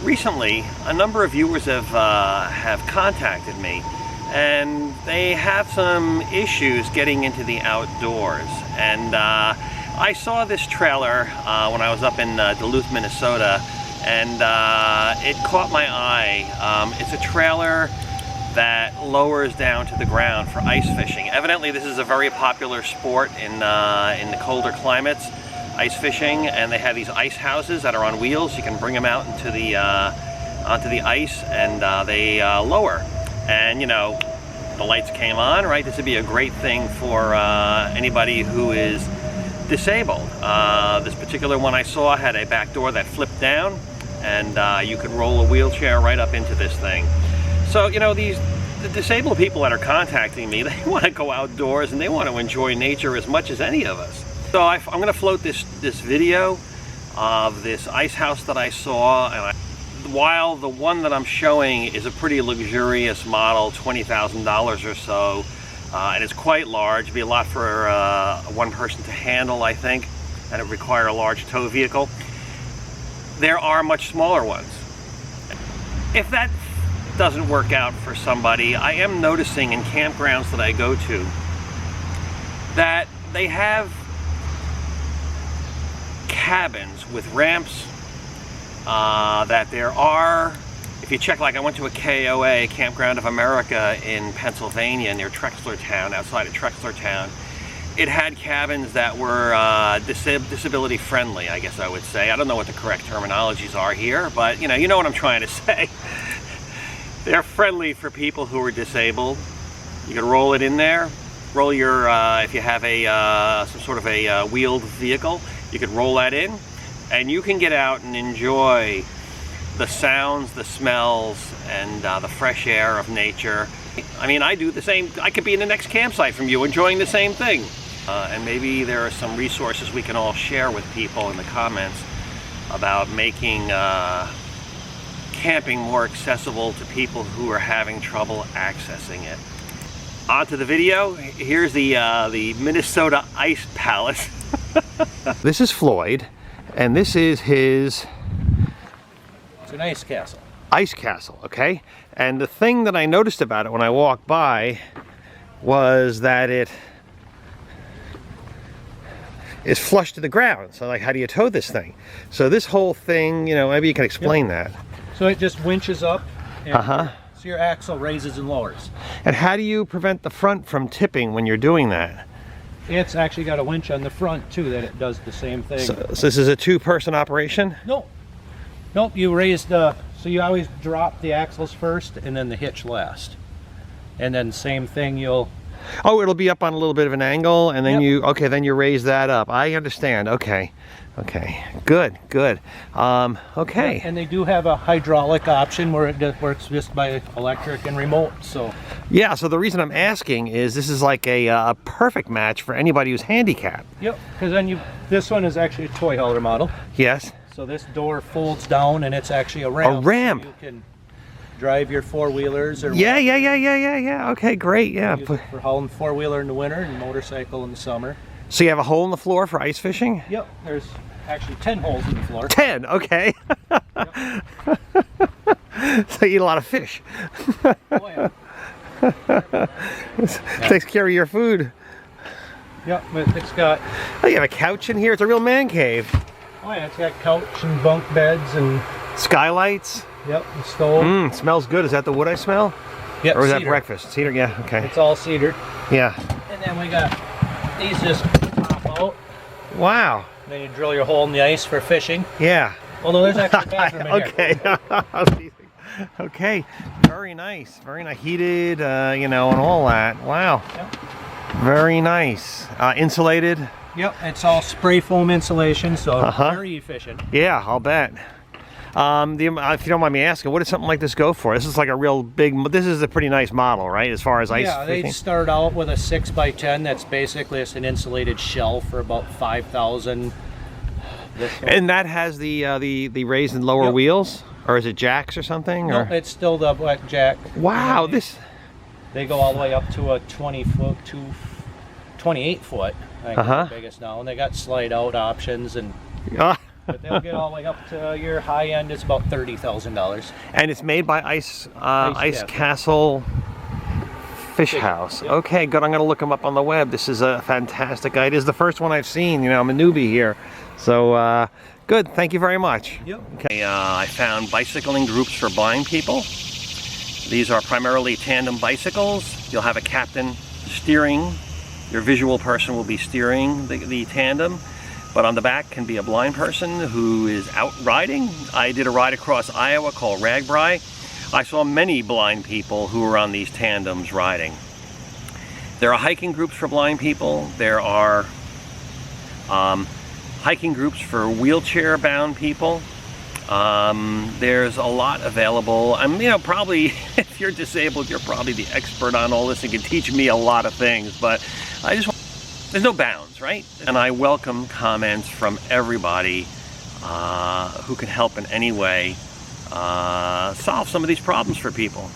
recently a number of viewers have contacted me, and they have some issues getting into the outdoors. And I saw this trailer when I was up in Duluth, Minnesota, and it caught my eye. It's a trailer that lowers down to the ground for ice fishing. Evidently this is a very popular sport in the colder climates, ice fishing, and they have these ice houses that are on wheels. You can bring them out into the onto the ice, and they lower. And you know, the lights came on, right? This would be a great thing for anybody who is disabled. This particular one I saw had a back door that flipped down, and you could roll a wheelchair right up into this thing. So, you know, the disabled people that are contacting me, they want to go outdoors and they want to enjoy nature as much as any of us. So I'm going to float this video of this ice house that I saw, and while the one that I'm showing is a pretty luxurious model, $20,000 or so, and it's quite large, it'd be a lot for one person to handle, I think, and it would require a large tow vehicle. There are much smaller ones. If that doesn't work out for somebody, I am noticing in campgrounds that I go to that they have cabins with ramps, that there are, if you check, like I went to a KOA, Campground of America in Pennsylvania near Trexlertown, outside of Trexlertown. It had cabins that were disability friendly, I guess I would say. I don't know what the correct terminologies are here, but you know what I'm trying to say. They're friendly for people who are disabled. You can roll it in there. Roll your, if you have a some sort of a wheeled vehicle, you could roll that in, and you can get out and enjoy the sounds, the smells, and the fresh air of nature. I mean, I do the same. I could be in the next campsite from you enjoying the same thing. And maybe there are some resources we can all share with people in the comments about making camping more accessible to people who are having trouble accessing it. On to the video. Here's the Minnesota Ice Palace. This is Floyd, and this is his... It's an ice castle. Ice castle, okay? And the thing that I noticed about it when I walked by was that it is flush to the ground. So like, how do you tow this thing? So this whole thing, you know, maybe you can explain that. So it just winches up, and so your axle raises and lowers. And how do you prevent the front from tipping when you're doing that? It's actually got a winch on the front too that it does the same thing. So this is a two-person operation? Nope. Nope, you raise the, so you always drop the axles first and then the hitch last. And then same thing, you'll... Oh, it'll be up on a little bit of an angle, and then then you raise that up. I understand. Okay. Okay. Good. Good. Okay. And they do have a hydraulic option where it works just by electric and remote. So. Yeah. So the reason I'm asking is this is like a perfect match for anybody who's handicapped. Yep. Because then this one is actually a toy hauler model. Yes. So this door folds down, and it's actually a ramp. A ramp. So you can drive your four-wheelers or yeah. Okay, great. Yeah. Use it for hauling four-wheeler in the winter and motorcycle in the summer. So you have a hole in the floor for ice fishing? Yep, there's actually 10 holes in the floor. 10, okay. Yep. So you eat a lot of fish. Oh, yeah. Takes care of your food. Yep, but it's got... Oh, you have a couch in here? It's a real man cave. Oh yeah, it's got couch and bunk beds and... Skylights? Yep, the stove. Smells good. Is that the wood I smell? Yep, or is cedar. that breakfast? Cedar, yeah, okay. It's all cedar. Yeah. And then we got these just pop out. Wow. And then you drill your hole in the ice for fishing. Yeah. Although there's actually a bathroom in here. Okay. Okay. Very nice. Very nice. Heated, you know, and all that. Wow. Yep. Very nice. Insulated. Yep, it's all spray foam insulation, so very efficient. Yeah, I'll bet. If you don't mind me asking, what does something like this go for? This is like a real big, this is a pretty nice model, right? As far as ice fishing? Yeah, they start out with a 6x10 that's basically just an insulated shell for about $5,000. And that has the raised and lower wheels? Or is it jacks or something? No, or? it's still the black jack. Wow, this... They go all the way up to a 20-foot to 28-foot. I think the biggest now. And they got slide-out options and... But they'll get all the way up to your high end. It's about $30,000. And it's made by Ice Castle. Castle Fish House. Yep. Okay, good. I'm going to look them up on the web. This is a fantastic idea. This is the first one I've seen. You know, I'm a newbie here. So, good. Thank you very much. Yep. Okay, I found bicycling groups for blind people. These are primarily tandem bicycles. You'll have a captain steering. Your visual person will be steering the tandem. But on the back can be a blind person who is out riding. I did a ride across Iowa called Ragbri. I saw many blind people who were on these tandems riding. There are hiking groups for blind people. There are hiking groups for wheelchair-bound people. There's a lot available. You know, probably if you're disabled, you're probably the expert on all this and can teach me a lot of things. But I just want, there's no bounds, right? And I welcome comments from everybody who can help in any way solve some of these problems for people.